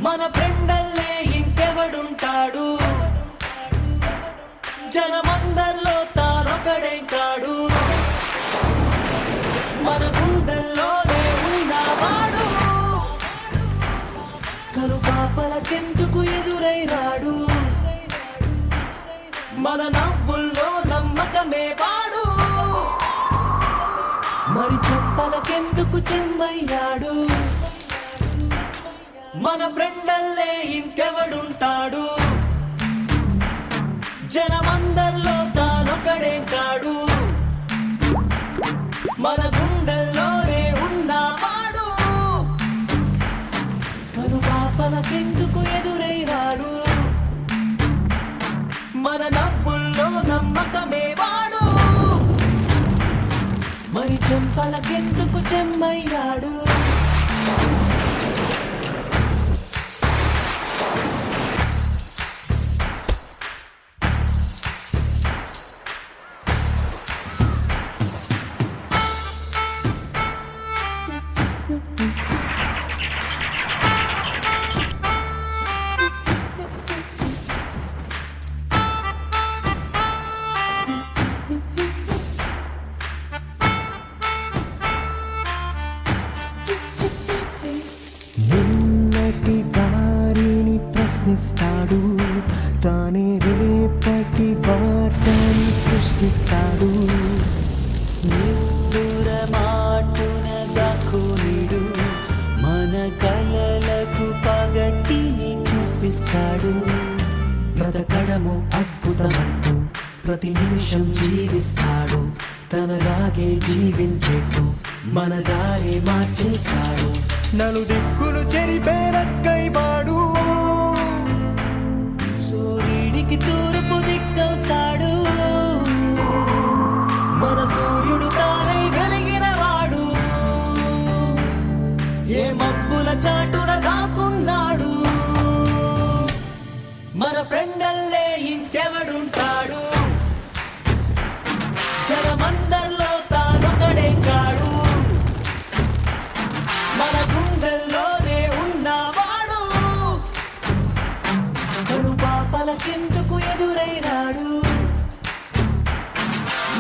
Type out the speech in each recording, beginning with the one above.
మన ఫ్రెండల్లే ఇంకెవడుంటాడు, జనమందరిలో తానొకడే కాడు, మన గుండెల్లోనే ఉన్నవాడు, కనుపాపలకెందుకు ఎదురై రాడు, మన నవ్వుల్లో నమ్మకమే వాడు, మరి చెంపలకెందుకు చెమ్మయ్యాడు, మన ఫ్రెండల్లే ఇంకెవడుంటాడు, జనమందరిలో తానొకడే కాడు, మన గుండెల్లోనే ఉన్నవాడు, కనుపాపలకెందుకు ఎదురై రాడు, మన నవ్వుల్లో నమ్మకమే వాడు, మరి చెంపలకెందుకు చెమ్మయ్యాడు. నిన్నటి దారిని ప్రశ్నిస్తాడు, తానే రేపటి బాటని సృష్టిస్తాడు. నిద్దుర మాటున దాక్కునిడు, మన కలలకు పగటిని చూపిస్తాడు, బ్రతకడము అద్భుతమంటూ ప్రతి నిమిషం జీవిస్తాడు, తనలాగే జీవించెట్టు మన దారి మార్చేశాడు, నలుదిక్కులు చెరిపేరక్కై వాడు, సూర్యుడికి తూర్పు దిక్కవుతాడు, మన సూర్యుడు తానై వెలిగిన వాడు, ఏ మబ్బుల చాటున దాక్కున్నాడు, మన ఫ్రెండల్లే ఇంకెవడుంటాడు, జనమందరిలో తానొకడే కాడు, మన గుండెల్లోనే ఉన్నవాడు, కనుపాపలకెందుకు ఎదురై రాడు,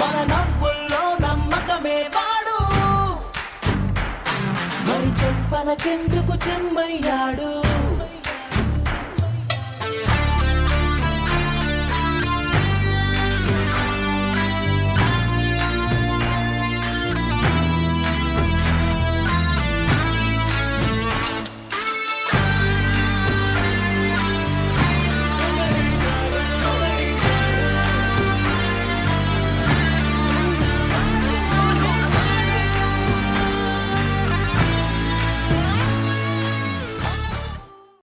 మన నవ్వుల్లో నమ్మకమే వాడు, మరి చెంపలకెందుకు చెమ్మయ్యాడు.